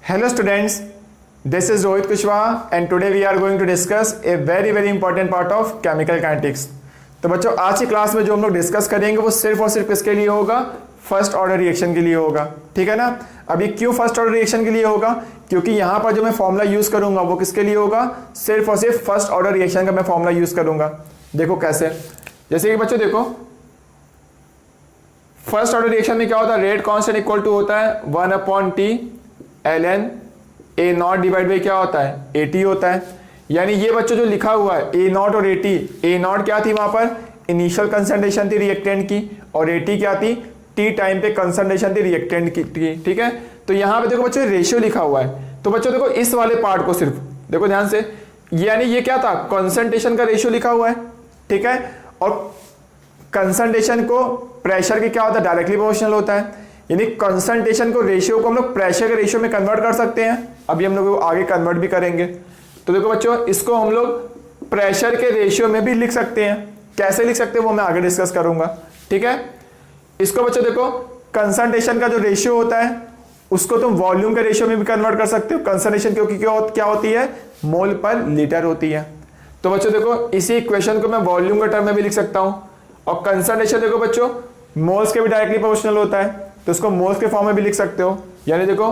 Hello students, this is Rohit Kushwaha and today we are going to discuss a very important part of chemical kinetics। तो बच्चों आज की class में जो हम लोग डिस्कस करेंगे वो सिर्फ और सिर्फ किसके लिए होगा, फर्स्ट ऑर्डर रिएक्शन के लिए होगा। ठीक है ना। अभी क्यों फर्स्ट ऑर्डर रिएक्शन के लिए होगा, क्योंकि यहाँ पर जो मैं फॉर्मूला यूज करूंगा वो किसके लिए होगा, सिर्फ और सिर्फ फर्स्ट ऑर्डर रिएक्शन का मैं फॉर्मूला यूज करूंगा। देखो कैसे, जैसे कि बच्चों देखो फर्स्ट ऑर्डर रिएक्शन में क्या होता है, रेट कांस्टेंट इक्वल टू होता है 1/T ln A not divide by क्या होता है, AT होता है। यानी ये बच्चों जो लिखा हुआ है A नॉट और AT, A नॉट क्या थी वहां पर इनिशियल कंसंट्रेशन थी रिएक्टेंट की, और AT क्या थी T टाइम पे कंसंट्रेशन थी रिएक्टेंट की। ठीक है, तो यहाँ पे देखो बच्चों रेशियो लिखा हुआ है। तो बच्चों देखो इस वाले पार्ट को सिर्फ देखो ध्यान से, यानी ये क्या था, कंसंट्रेशन का रेशियो लिखा हुआ है। ठीक है, और कंसंट्रेशन को प्रेशर के क्या होता है, डायरेक्टली प्रोपोर्शनल होता है। यानी कंसंट्रेशन को रेशियो को हम लोग प्रेशर के रेशियो में कन्वर्ट कर सकते हैं। अभी हम लोग आगे कन्वर्ट भी करेंगे। तो देखो बच्चों इसको हम लोग प्रेशर के रेशियो में भी लिख सकते हैं। कैसे लिख सकते हैं वो मैं आगे डिस्कस करूंगा। ठीक है, इसको बच्चों देखो कंसंट्रेशन का जो रेशियो होता है उसको तुम वॉल्यूम के रेशियो में भी कन्वर्ट कर सकते हो। कंसंट्रेशन क्योंकि क्या होती है, मोल पर लीटर होती है। तो बच्चों देखो इसी इक्वेशन को मैं वॉल्यूम के टर्म में भी लिख सकता हूं, और कंसंट्रेशन देखो बच्चों मोल्स के भी डायरेक्टली प्रोपोर्शनल होता है, तो इसको मोल्स के फॉर्म में भी लिख सकते हो। यानी देखो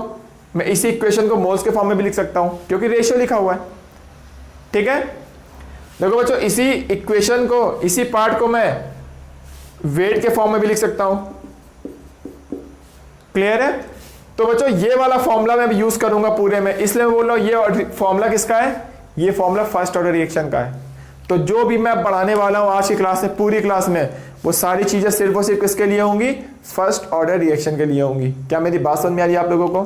मैं इसी इक्वेशन को मोल्स के फॉर्म में भी लिख सकता हूं क्योंकि रेशियो लिखा हुआ है। ठीक है, देखो बच्चों इसी इक्वेशन को, इसी पार्ट को मैं वेट के फॉर्म में भी लिख सकता हूं। क्लियर है। तो बच्चों ये वाला फॉर्मूला मैं यूज करूंगा पूरे में, इसलिए मैं बोल रहा हूं ये फॉर्मूला किसका है, ये फॉर्मूला फर्स्ट ऑर्डर रिएक्शन का है। तो जो भी मैं पढ़ाने वाला हूं आज की क्लास में, पूरी क्लास में, वो सारी चीजें सिर्फ और सिर्फ किसके लिए होंगी, फर्स्ट ऑर्डर रिएक्शन के लिए होंगी। क्या मेरी बात समझ में आ रही है आप लोगों को?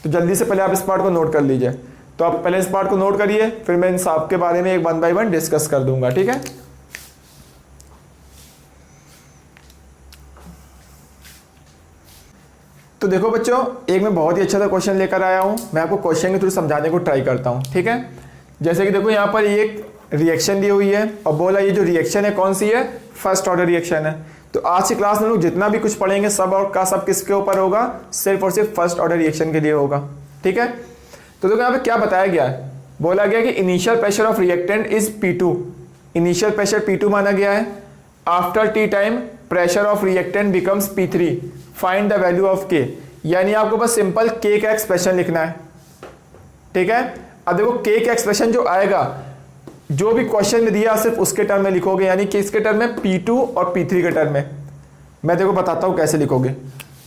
तो जल्दी से पहले आप इस पार्ट को नोट कर लीजिए। तो आप पहले इस पार्ट को नोट करिए, फिर मैं इन सब के बारे में एक 1 बाय 1 डिस्कस कर दूंगा। ठीक है, तो देखो बच्चों एक मैं बहुत ही अच्छा सा क्वेश्चन लेकर आया हूं। मैं आपको क्वेश्चन के थ्रू समझाने को ट्राई करता हूं। ठीक है, जैसे कि देखो यहाँ पर एक रिएक्शन दी हुई है और बोला ये जो रिएक्शन है कौन सी है, फर्स्ट ऑर्डर रिएक्शन है। तो आज की क्लास में लोग जितना भी कुछ पढ़ेंगे सब और का सब किसके ऊपर होगा, सिर्फ और सिर्फ फर्स्ट ऑर्डर रिएक्शन के लिए होगा। ठीक है, तो देखो यहाँ पे क्या बताया गया है, बोला गया कि initial pressure of reactant is P2। Initial pressure P2 माना गया है। After T time pressure of reactant becomes P3, find the value of K। यानी आपको बस सिंपल K का एक्सप्रेशन लिखना है। ठीक है, अब देखो K का एक्सप्रेशन जो आएगा, जो भी क्वेश्चन में दिया सिर्फ उसके टर्म में लिखोगे, यानी किसके टर्म में, P2 और P3 के टर्म में। मैं देखो बताता हूं कैसे लिखोगे।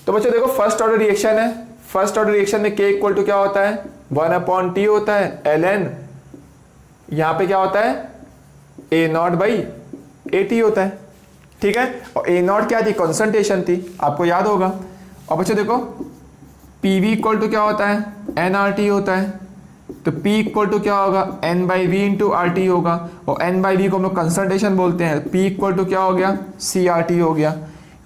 तो बच्चों देखो फर्स्ट ऑर्डर रिएक्शन है, फर्स्ट ऑर्डर रिएक्शन में K इक्वल टू क्या होता है, 1/T होता है ln, यहां पे क्या होता है A नॉट बाई AT होता है। ठीक है, और A नॉट क्या थी, कंसंट्रेशन थी, आपको याद होगा। और बच्चों देखो PV इक्वल टू क्या होता है, nRT होता है। तो P इक्वल टू क्या होगा, N/V इंटू RT होगा, और N/V को हम लोग कंसंट्रेशन बोलते हैं। P इक्वल टू क्या हो गया, CRT हो गया।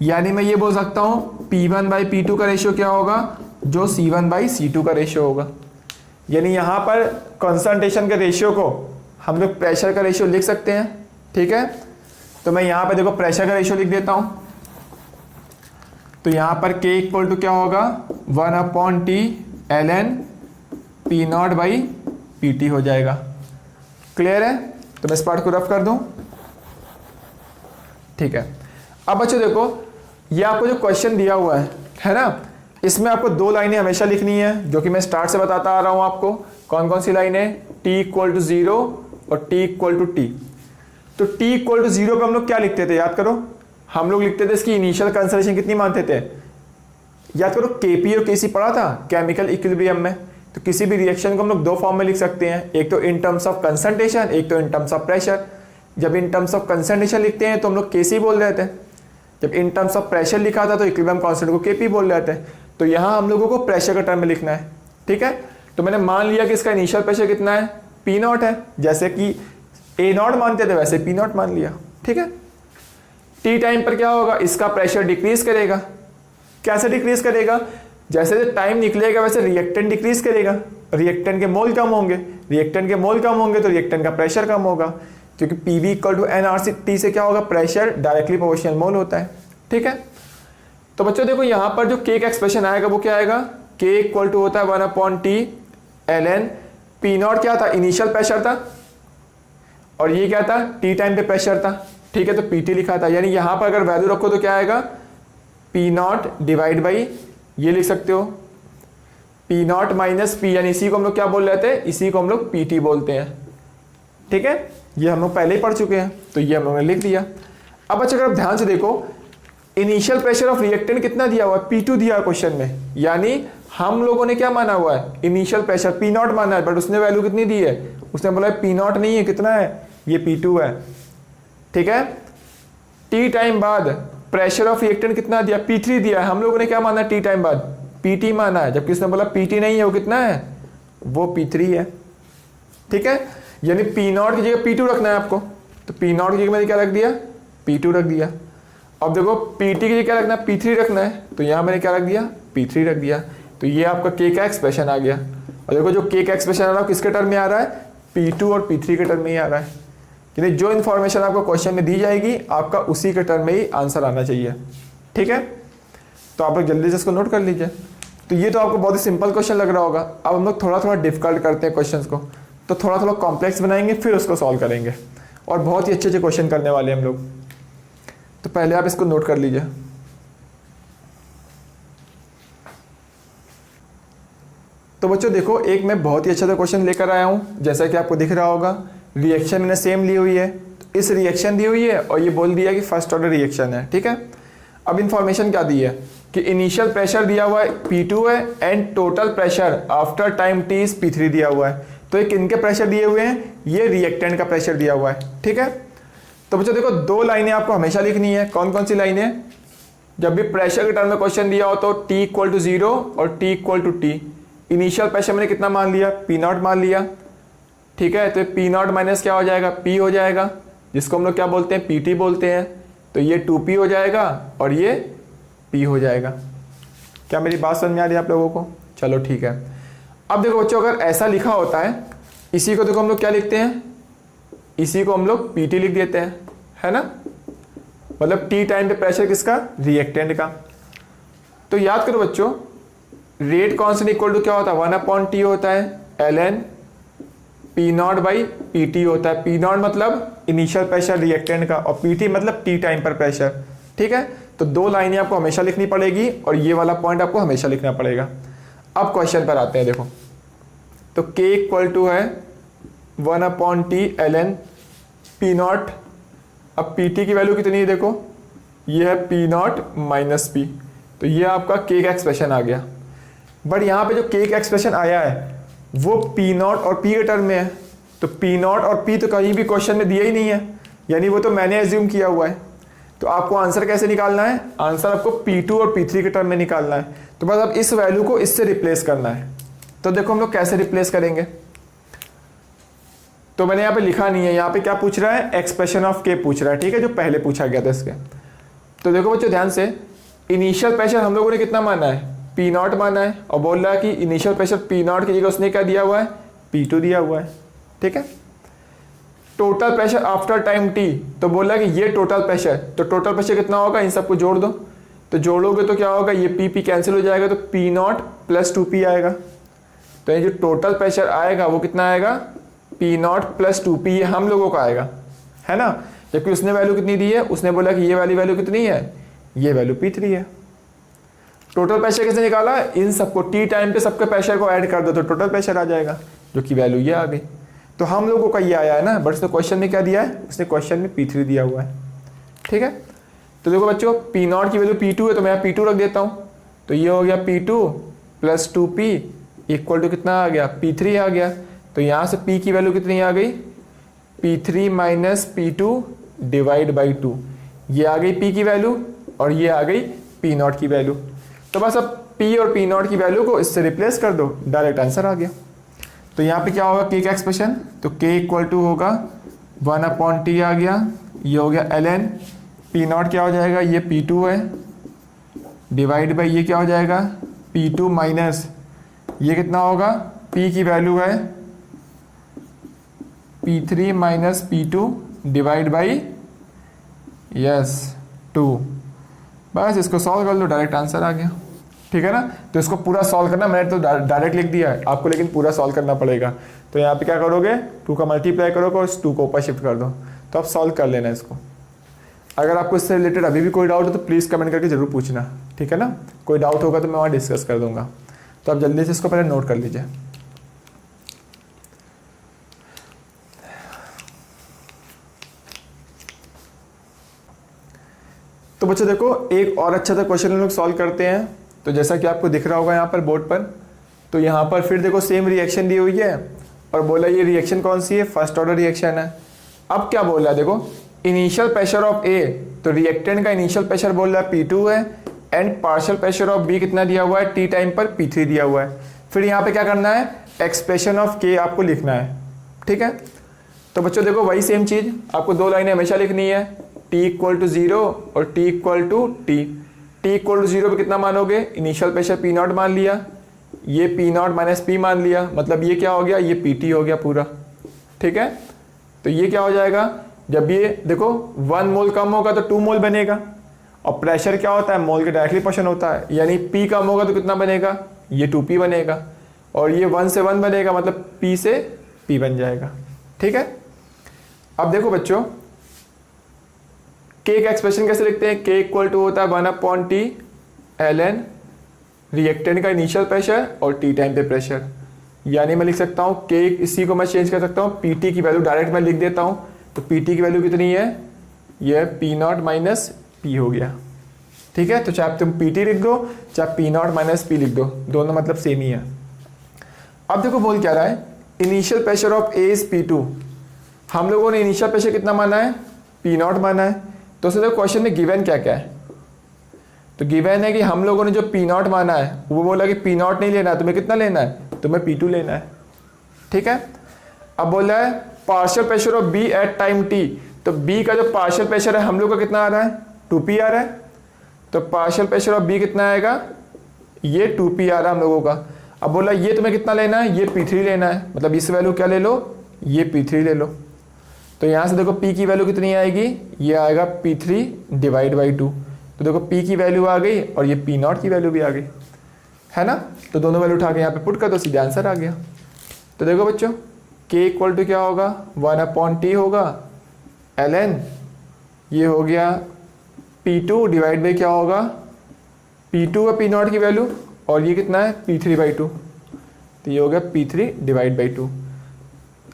यानी मैं ये बोल सकता हूँ P1/P2 का रेशियो क्या होगा, जो C1/C2 का रेशियो होगा। यानी यहाँ पर कंसंट्रेशन के रेशियो को हम लोग प्रेशर का रेशियो लिख सकते हैं। ठीक है, तो मैं यहाँ पर देखो प्रेशर का रेशियो लिख देता हूँ। तो यहाँ पर K इक्वल टू क्या होगा, 1/T ln P not by PT हो जाएगा। क्लियर है, तो मैं इस पार्ट को रफ कर दूं। ठीक है, अब बच्चों देखो ये आपको जो क्वेश्चन दिया हुआ है ना, इसमें आपको 2 लाइनें हमेशा लिखनी है, जो कि मैं स्टार्ट से बताता आ रहा हूं आपको। कौन कौन सी लाइनें, T इक्वल टू 0 और T इक्वल टू T। तो T इक्वल टू 0 पे हम लोग क्या लिखते थे, याद करो, हम लोग लिखते थे इसकी इनिशियल कंसंट्रेशन कितनी मानते थे, याद करो Kp और Kc पढ़ा था केमिकल इक्विलिब्रियम में। तो किसी भी रिएक्शन को हम लोग 2 फॉर्म में लिख सकते हैं, एक तो इन टर्म्स ऑफ कंसंट्रेशन, एक तो इन टर्म्स ऑफ प्रेशर। जब इन टर्म्स ऑफ कंसंट्रेशन लिखते हैं तो हम लोग Kc बोल रहे थे, जब इन टर्म्स ऑफ प्रेशर लिखा था तो इक्विलिब्रियम कांस्टेंट को Kp बोल रहे थे। तो यहाँ हम लोगों को प्रेशर का टर्म में लिखना है। ठीक है, तो मैंने मान लिया कि इसका इनिशियल प्रेशर कितना है, P नॉट है, जैसे कि A नॉट मानते थे वैसे P नॉट मान लिया। ठीक है, T टाइम पर क्या होगा, इसका प्रेशर डिक्रीज करेगा। कैसे डिक्रीज करेगा, जैसे जैसे टाइम निकलेगा वैसे रिएक्टेंट डिक्रीज करेगा, रिएक्टेंट के मोल कम होंगे, रिएक्टेंट के मोल कम होंगे तो रिएक्टेंट का प्रेशर कम होगा, क्योंकि PV इक्वल टू nRT से क्या होगा, प्रेशर डायरेक्टली प्रोपोर्शनल मोल होता है। ठीक है, तो बच्चों देखो यहाँ पर जो K का एक्सप्रेशन आएगा वो क्या आएगा, के इक्वल टू होता है 1/T ln पी नॉट क्या था, इनिशियल प्रेशर था, और ये क्या था, टी टाइम पे प्रेशर था, ठीक है। तो पीटी लिखा था, यानी यहां पर अगर वैल्यू रखो तो क्या आएगा, पी नॉट डिवाइड बाई, ये लिख सकते हो पी नॉट माइनस पी, यानी इसी को हम लोग क्या बोल रहे थे, इसी को हम लोग पीटी बोलते हैं, ठीक है। ये हम लोग पहले ही पढ़ चुके हैं, तो ये हम लोगों ने लिख दिया। अब अच्छा अगर आप ध्यान से देखो, इनिशियल प्रेशर ऑफ रिएक्टेंट कितना दिया हुआ है, P2 दिया है क्वेश्चन में, यानी हम लोगों ने क्या माना हुआ है, इनिशियल प्रेशर P नॉट माना है, बट उसने वैल्यू कितनी दी है, उसने बोला है P नॉट नहीं है, कितना है, ये P2 है, ठीक है। टी टाइम बाद प्रेशर ऑफ रिएक्टेंट कितना दिया, P3 दिया है, हम लोगों ने क्या माना टी टाइम बाद, PT माना है, जबकि उसने बोला PT नहीं है, वो कितना है, वो P3 है, ठीक है। यानी P नॉट की जगह P2 रखना है आपको, तो P नॉट की जगह मैंने क्या रख दिया, P2 रख दिया। अब देखो PT की जगह क्या रखना है, P3 रखना है, तो यहाँ मैंने क्या रख दिया, P3 रख दिया। तो ये आपका K का एक्सप्रेशन आ गया। और देखो जो K का एक्सप्रेशन आ रहा है किसके टर्म में आ रहा है, P2 और P3 के टर्म में ही आ रहा है। यानी जो इन्फॉर्मेशन आपको क्वेश्चन में दी जाएगी आपका उसी के टर्म में ही आंसर आना चाहिए, ठीक है। तो आप लोग जल्दी से इसको नोट कर लीजिए। तो ये तो आपको बहुत ही सिंपल क्वेश्चन लग रहा होगा। अब हम लोग थोड़ा थोड़ा डिफिकल्ट करते हैं क्वेश्चन को, तो थोड़ा थोड़ा कॉम्प्लेक्स बनाएंगे, फिर उसको सॉल्व करेंगे, और बहुत ही अच्छे अच्छे क्वेश्चन करने वाले हैं हम लोग। तो पहले आप इसको नोट कर लीजिए। तो बच्चों देखो, एक मैं बहुत ही अच्छा सा क्वेश्चन लेकर आया हूं, जैसा कि आपको दिख रहा होगा, रिएक्शन मैंने सेम ली हुई है, तो इस रिएक्शन दी हुई है और ये बोल दिया कि फर्स्ट ऑर्डर रिएक्शन है, ठीक है। अब इन्फॉर्मेशन क्या दी है कि इनिशियल प्रेशर दिया हुआ है P2 है, and total pressure after time T is P3 दिया हुआ है। तो ये किनके प्रेशर दिए हुए हैं, ये रिएक्टेंट का प्रेशर दिया हुआ है, ठीक है। तो बच्चों देखो, दो लाइनें आपको हमेशा लिखनी है। कौन कौन सी लाइनें, जब भी प्रेशर के टर्म में क्वेश्चन दिया हो तो T इक्वल टू 0 और T equal to T। Initial pressure मैंने कितना मान लिया, P नॉट मान लिया, ठीक है। तो P नॉट माइनस क्या हो जाएगा, P हो जाएगा, जिसको हम लोग क्या बोलते हैं, PT बोलते हैं। तो ये 2P हो जाएगा और ये P हो जाएगा। क्या मेरी बात समझ में आ रही है आप लोगों को, चलो ठीक है। अब देखो बच्चों, अगर ऐसा लिखा होता है, इसी को देखो हम लोग क्या लिखते हैं, इसी को हम लोग PT लिख देते हैं, है ना। मतलब T टाइम पे प्रेशर किसका, रिएक्टेंट का। तो याद करो बच्चों, रेट कांस्टेंट इक्वल टू क्या होता है, 1/T होता है ln P not by PT होता है। P नॉट मतलब इनिशियल प्रेशर रिएक्टेंट का, और PT मतलब T टाइम पर प्रेशर, ठीक है। तो दो लाइनें आपको हमेशा लिखनी पड़ेगी, और ये वाला पॉइंट आपको हमेशा लिखना पड़ेगा। अब क्वेश्चन पर आते हैं, देखो तो K इक्वल टू है 1/T ln P नॉट। अब PT की वैल्यू कितनी है, देखो ये है P नॉट माइनस P, तो ये आपका K का एक्सप्रेशन आ गया। बट यहाँ पे जो K का एक्सप्रेशन आया है वो P नॉट और P के टर्म में है, तो P नॉट और P तो कहीं भी क्वेश्चन में दिया ही नहीं है, यानी वो तो मैंने एज्यूम किया हुआ है। तो आपको आंसर कैसे निकालना है, आंसर आपको P2 और P3 के टर्म में निकालना है। तो बस अब इस वैल्यू को इससे रिप्लेस करना है। तो देखो हम लोग कैसे रिप्लेस करेंगे, तो मैंने यहाँ पे लिखा नहीं है, यहाँ पे क्या पूछ रहा है, एक्सप्रेशन ऑफ K पूछ रहा है, ठीक है, जो पहले पूछा गया था इसके। तो देखो बच्चों ध्यान से, इनिशियल प्रेशर हम लोगों ने कितना माना है, P नॉट माना है, और बोल रहा है कि इनिशियल प्रेशर P नॉट की जगह उसने क्या दिया हुआ है, P2 दिया हुआ है, ठीक है। Total pressure after time T, तो बोल रहा है कि ये टोटल प्रेशर, तो टोटल प्रेशर कितना होगा, इन सबको जोड़ दो, तो जोड़ोगे तो क्या होगा, ये P कैंसिल हो जाएगा, तो P नॉट प्लस 2P आएगा। तो ये जो टोटल प्रेशर आएगा वो कितना आएगा, P नॉट प्लस 2P, ये हम लोगों का आएगा, है ना। जबकि उसने वैल्यू कितनी दी है, उसने बोला कि ये वाली वैल्यू कितनी है, ये वैल्यू P3 है। टोटल प्रेशर कैसे निकाला, इन सबको T टाइम पे सबके प्रेशर को ऐड कर दो तो टोटल प्रेशर आ जाएगा, जो कि वैल्यू ये आ गई। तो हम लोगों का ये आया है ना, बट उसने क्वेश्चन में क्या दिया है, उसने क्वेश्चन में P3 दिया हुआ है, ठीक है। तो देखो बच्चों, P नॉट की वैल्यू P2 है, तो मैं यहाँ P2 रख देता हूँ, तो ये हो गया P2 plus 2P equal to कितना आ गया, P3 आ गया। तो यहाँ से P की वैल्यू कितनी आ गई, P3 minus P2 divide by 2, ये आ गई P की वैल्यू, और ये आ गई P नॉट की वैल्यू। तो बस अब P और P नॉट की वैल्यू को इससे रिप्लेस कर दो, डायरेक्ट आंसर आ गया। तो यहाँ पे क्या होगा, K का एक्सप्रेशन, तो K इक्वल टू होगा 1/T आ गया, ये हो गया ln P नॉट क्या हो जाएगा, ये P2 है, डिवाइड बाई ये क्या हो जाएगा, P2 माइनस ये कितना होगा, P की वैल्यू है P3 minus P2 divide by 2। बस इसको सॉल्व कर लो, डायरेक्ट आंसर आ गया, ठीक है ना। तो इसको पूरा सॉल्व करना, मैंने तो डायरेक्ट लिख दिया है आपको, लेकिन पूरा सॉल्व करना पड़ेगा। तो यहाँ पे क्या करोगे, 2 का मल्टीप्लाई करोगे और इस 2 को ऊपर शिफ्ट कर दो, तो आप सॉल्व कर लेना इसको। अगर आपको इससे रिलेटेड अभी भी कोई डाउट हो तो प्लीज़ कमेंट करके जरूर पूछना, ठीक है ना। कोई डाउट होगा तो मैं वहाँ डिस्कस कर दूंगा। तो आप जल्दी से इसको पहले नोट कर लीजिए। तो बच्चों देखो, एक और अच्छा सा क्वेश्चन हम लोग सॉल्व करते हैं। तो जैसा कि आपको दिख रहा होगा यहाँ पर बोर्ड पर, तो यहाँ पर फिर देखो सेम रिएक्शन दी हुई है और बोला ये रिएक्शन कौन सी है, फर्स्ट ऑर्डर रिएक्शन है। अब क्या बोल रहा है देखो, इनिशियल प्रेशर ऑफ ए, तो रिएक्टेंट का इनिशियल प्रेशर बोल रहा है P2 है, and partial pressure of B कितना दिया हुआ है, T टाइम पर P3 दिया हुआ है। फिर यहाँ पे क्या करना है, एक्सप्रेशन ऑफ K आपको लिखना है, ठीक है। तो बच्चों देखो वही सेम चीज़, आपको 2 लाइनें हमेशा लिखनी है, T = 0 और T = T। T = 0 पे कितना मानोगे, इनिशियल प्रेशर P0 मान लिया, ये P0 - P मान लिया, मतलब ये क्या हो गया, ये PT हो गया पूरा, ठीक है। तो ये क्या हो जाएगा, जब ये देखो 1 मोल कम होगा तो 2 मोल बनेगा, और प्रेशर क्या होता है, मोल के डायरेक्टली पोर्शन होता है, यानी P कम होगा तो कितना बनेगा, ये 2P बनेगा, और ये 1 से 1 बनेगा, मतलब P से P बन जाएगा, ठीक है। अब देखो बच्चों, K का एक्सप्रेशन कैसे लिखते हैं, K = होता है 1/T ln रिएक्टेंट का इनिशियल प्रेशर और T टाइम पे प्रेशर, यानी मैं लिख सकता हूँ K, इसी को मैं चेंज कर सकता हूँ, PT की वैल्यू डायरेक्ट मैं लिख देता हूँ। तो PT की वैल्यू कितनी है, यह P0 - P हो गया, ठीक है। तो चाहे तुम PT लिख दो चाहे P0 - P लिख दो, दोनों मतलब सेम ही है। अब देखो बोल क्या रहा है, initial pressure of A is P2। हम लोगों ने इनिशियल प्रेशर कितना माना है, P0 माना है। तो उससे देखो क्वेश्चन में गिवन क्या क्या है, तो गिवन है कि हम लोगों ने जो P0 माना है वो बोला कि P0 नहीं लेना है, तुम्हें कितना लेना है, तुम्हें P2 लेना है, ठीक है। अब बोला है partial pressure of B at time T, तो B का जो पार्शियल प्रेशर है हम लोग का कितना आ रहा है, 2P आ रहा है। तो पार्शियल प्रेशर ऑफ B कितना आएगा, ये 2P आ रहा है हम लोगों का। अब बोला ये तुम्हें कितना लेना है, ये P3 लेना है, मतलब इस वैल्यू क्या ले लो, ये P3 ले लो। तो यहाँ से देखो P की वैल्यू कितनी आएगी, ये आएगा P3 / 2। तो देखो P की वैल्यू आ गई और ये P0 की वैल्यू भी आ गई, है ना। तो दोनों वैल्यू उठा के यहाँ पे पुट कर दो, सीधा आंसर आ गया। तो देखो बच्चों, K = क्या होगा, 1/T होगा ln, ये हो गया P2 / क्या होगा, P2 है P0 की वैल्यू, और ये कितना है P3/2, तो ये हो गया P3 / 2।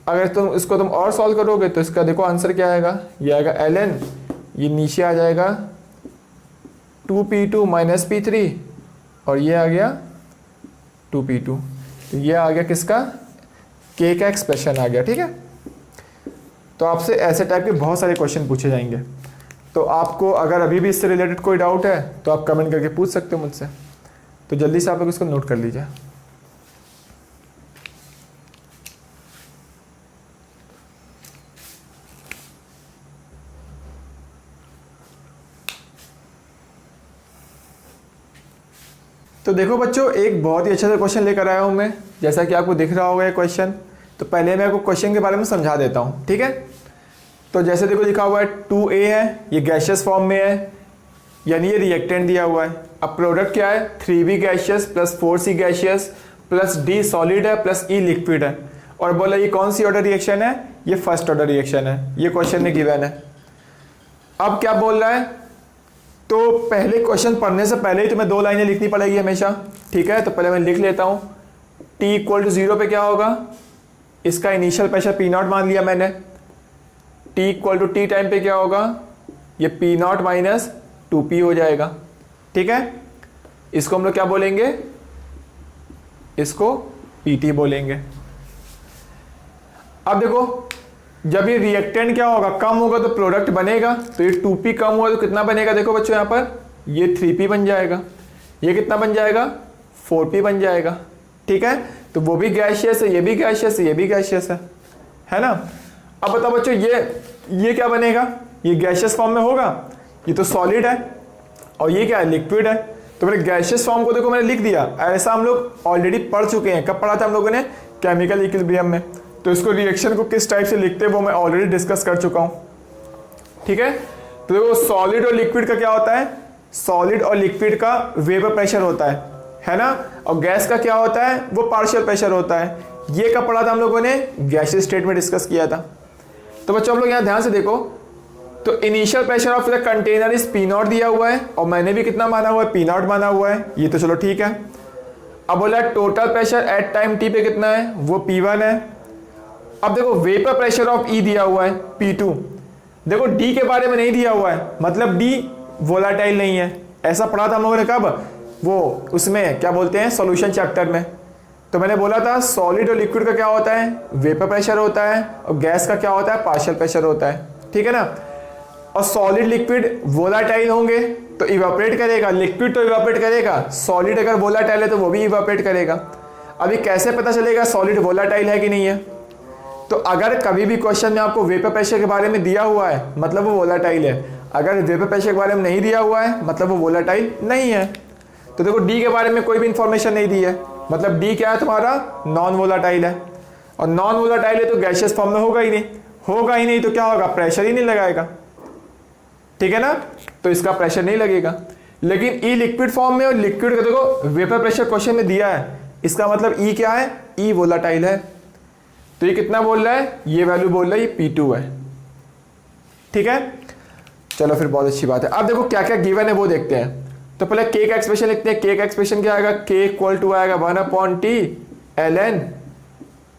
अगर तुम इसको और सॉल्व करोगे तो इसका देखो आंसर क्या आएगा, ये आएगा ln, ये नीचे आ जाएगा 2P2 - P3, और ये आ गया 2P2। तो ये आ गया किसका, K का एक्सप्रेशन आ गया, ठीक है। तो आपसे ऐसे टाइप के बहुत सारे क्वेश्चन पूछे जाएंगे। तो आपको अगर अभी भी इससे रिलेटेड कोई डाउट है तो आप कमेंट करके पूछ सकते हो मुझसे। तो जल्दी से आप लोग इसको नोट कर लीजिए। तो देखो बच्चों, एक बहुत ही अच्छा सा क्वेश्चन लेकर आया हूं मैं, जैसा कि आपको दिख रहा होगा ये क्वेश्चन। तो पहले मैं आपको क्वेश्चन के बारे में समझा देता हूं, ठीक है। तो जैसे देखो लिखा हुआ है 2A है, ये गैशियस फॉर्म में है, यानी ये रिएक्टेंट दिया हुआ है। अब प्रोडक्ट क्या है, 3B gaseous plus 4C gaseous plus D solid है प्लस E लिक्विड है। और बोला ये कौन सी ऑर्डर रिएक्शन है, ये फर्स्ट ऑर्डर रिएक्शन है, ये क्वेश्चन में गिवन है। अब क्या बोल रहा है, तो पहले क्वेश्चन पढ़ने से पहले ही तुम्हें 2 लाइनें लिखनी पड़ेगी हमेशा, ठीक है। तो पहले मैं लिख लेता हूँ, T = 0 पे क्या होगा, इसका इनिशियल प्रेशर P0 मान लिया मैंने। T = T टाइम पे क्या होगा, ये P0 - 2P हो जाएगा, ठीक है। इसको हम लोग क्या बोलेंगे, इसको PT बोलेंगे। अब देखो जब ये रिएक्टेंट क्या होगा, कम होगा तो प्रोडक्ट बनेगा, तो ये 2P कम हुआ तो कितना बनेगा, देखो बच्चों यहाँ पर ये 3P बन जाएगा, ये कितना बन जाएगा, 4P बन जाएगा, ठीक है। तो वो भी गैशियस है, ये भी गैशियस है, ये भी गैशियस है ना। अब बताओ बच्चों, ये क्या बनेगा, ये गैशियस फॉर्म में होगा, ये तो सॉलिड है, और ये क्या है, लिक्विड है। तो मेरे गैशियस फॉर्म को देखो मैंने लिख दिया, ऐसा हम लोग ऑलरेडी पढ़ चुके हैं। कब पढ़ा था हम लोगों ने, केमिकल इक्विलिब्रियम में। तो इसको रिएक्शन को किस टाइप से लिखते हैं वो मैं ऑलरेडी डिस्कस कर चुका हूँ, ठीक है। तो देखो सॉलिड और लिक्विड का क्या होता है, सॉलिड और लिक्विड का वेपर प्रेशर होता है, है ना। और गैस का क्या होता है, वो पार्शियल प्रेशर होता है। ये कब पढ़ा था हम लोगों ने, गैसियस स्टेट में डिस्कस किया था। तो बच्चों हम लोग यहाँ ध्यान से देखो, तो initial pressure of the container is P not दिया हुआ है और मैंने भी कितना माना हुआ है, पी नॉट माना हुआ है, ये तो चलो ठीक है। अब बोला total pressure at time T पे कितना है, वो P1 है। अब देखो वेपर प्रेशर ऑफ E दिया हुआ है P2। देखो D के बारे में नहीं दिया हुआ है, मतलब D वोलाटाइल नहीं है। ऐसा पढ़ा था हम लोगों ने कब, वो उसमें क्या बोलते हैं सॉल्यूशन चैप्टर में। तो मैंने बोला था सॉलिड और लिक्विड का क्या होता है, वेपर प्रेशर होता है, और गैस का क्या होता है, पार्शियल प्रेशर होता है, ठीक है ना। और सॉलिड लिक्विड वोलाटाइल होंगे तो इवापोरेट करेगा, लिक्विड तो इवापोरेट करेगा, सॉलिड अगर वोलाटाइल है तो वो भी इवापोरेट करेगा। अभी कैसे पता चलेगा सॉलिड वोलाटाइल है कि नहीं है, तो अगर कभी भी क्वेश्चन में आपको वेपर प्रेशर के बारे में दिया हुआ है मतलब वो वोलाटाइल है, अगर वेपर प्रेशर के बारे में नहीं दिया हुआ है मतलब वो वोलाटाइल नहीं है। तो देखो डी के बारे में कोई भी इंफॉर्मेशन नहीं दी है, मतलब डी क्या है तुम्हारा, नॉन वोलाटाइल है। और नॉन वोलाटाइल है तो गैसियस फॉर्म में होगा ही नहीं, होगा ही नहीं तो क्या होगा, प्रेशर ही नहीं लगाएगा, ठीक है ना, तो इसका प्रेशर नहीं लगेगा। लेकिन ई लिक्विड फॉर्म में और लिक्विड का देखो वेपर प्रेशर क्वेश्चन में दिया है, इसका मतलब ई क्या है, ई वोलाटाइल है। तो ये कितना बोल रहा है, ये वैल्यू बोल रहा है ये P2 है, ठीक है। चलो फिर बहुत अच्छी बात है। अब देखो क्या क्या गिवन है वो देखते हैं। तो पहले के का एक्सप्रेशन लिखते हैं। के का एक्सप्रेशन क्या आएगा, के इक्वल टू आएगा 1/T ln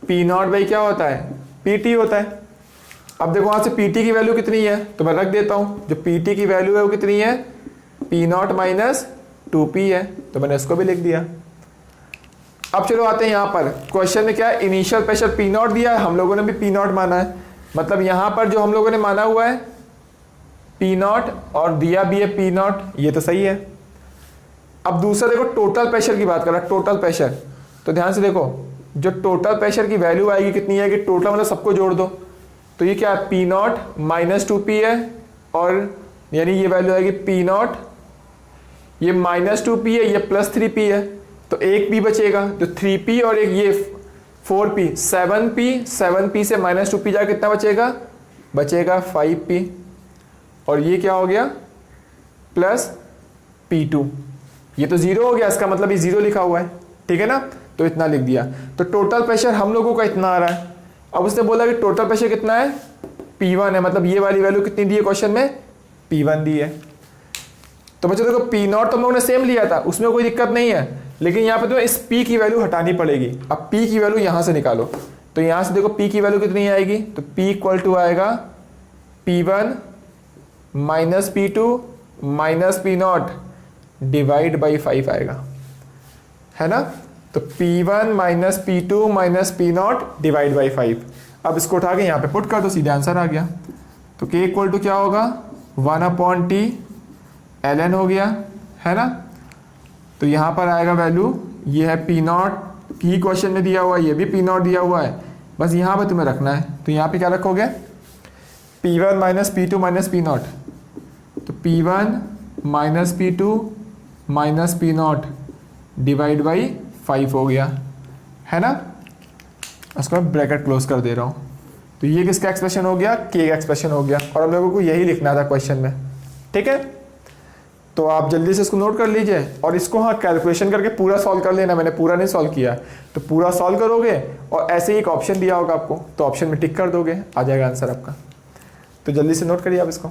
P0 बाई क्या होता है, PT होता है। अब देखो वहां से PT की वैल्यू कितनी है, तो मैं रख देता हूं, जो PT की वैल्यू है वो कितनी है, P0 माइनस 2P है, तो मैंने इसको भी लिख दिया। अब चलो आते हैं यहाँ पर क्वेश्चन में क्या है, इनिशियल प्रेशर P0 दिया है, हम लोगों ने भी P0 माना है, मतलब यहाँ पर जो हम लोगों ने माना हुआ है P0 और दिया भी है P0, ये तो सही है। अब दूसरा देखो टोटल प्रेशर की बात कर रहा है, टोटल प्रेशर। तो ध्यान से देखो जो टोटल प्रेशर की वैल्यू आएगी कितनी है, कि टोटल मतलब सबको जोड़ दो, तो ये क्या है P0 माइनस 2P है, और यानी ये वैल्यू आएगी P0, ये माइनस 2P है, ये प्लस 3P है, तो एक P बचेगा, तो 3P और एक ये 4P, 7P से माइनस 2P जा कितना बचेगा, बचेगा 5P, और ये क्या हो गया प्लस P2, ये तो जीरो हो गया, इसका मतलब ये जीरो लिखा हुआ है, ठीक है ना, तो इतना लिख दिया। तो टोटल प्रेशर हम लोगों का इतना आ रहा है। अब उसने बोला कि टोटल प्रेशर कितना है, P1 है, मतलब ये वाली वैल्यू कितनी दी है क्वेश्चन में, P1 दी है। तो बच्चों देखो P0 तो हम लोगों ने सेम लिया था, उसमें कोई दिक्कत नहीं है, लेकिन यहाँ पे तो इस P की वैल्यू हटानी पड़ेगी। अब P की वैल्यू यहाँ से निकालो, तो यहाँ से देखो P की वैल्यू कितनी आएगी, तो P इक्वल टू आएगा P1 minus P2 minus P0 divide by 5 आएगा, है ना। तो P1 minus P2 minus P0 divide by 5। अब इसको उठा के यहाँ पे पुट कर दो, सीधे आंसर आ गया। तो K इक्वल टू क्या होगा, 1/T ln हो गया, है ना। तो यहाँ पर आएगा वैल्यू, ये है P0, P क्वेश्चन में दिया हुआ है, ये भी P0 दिया हुआ है, बस यहाँ पे तुम्हें रखना है। तो यहाँ पे क्या रखोगे, P1 minus P2 minus P0, तो P1 minus P2 minus P0 divide by 5 हो गया, है ना। उसको मैं ब्रैकेट क्लोज कर दे रहा हूँ। तो ये किसका एक्सप्रेशन हो गया, के का एक्सप्रेशन हो गया, और हम लोगों को यही लिखना था क्वेश्चन में, ठीक है। तो आप जल्दी से इसको नोट कर लीजिए, और इसको हाँ कैलकुलेशन करके पूरा सॉल्व कर लेना, मैंने पूरा नहीं सॉल्व किया, तो पूरा सॉल्व करोगे और ऐसे ही एक ऑप्शन दिया होगा आपको, तो ऑप्शन में टिक कर दोगे, आ जाएगा आंसर आपका। तो जल्दी से नोट करिए आप इसको,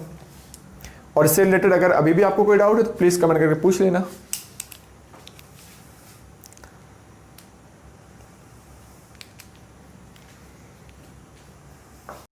और इससे रिलेटेड अगर अभी भी आपको कोई डाउट है तो प्लीज़ कमेंट करके पूछ लेना।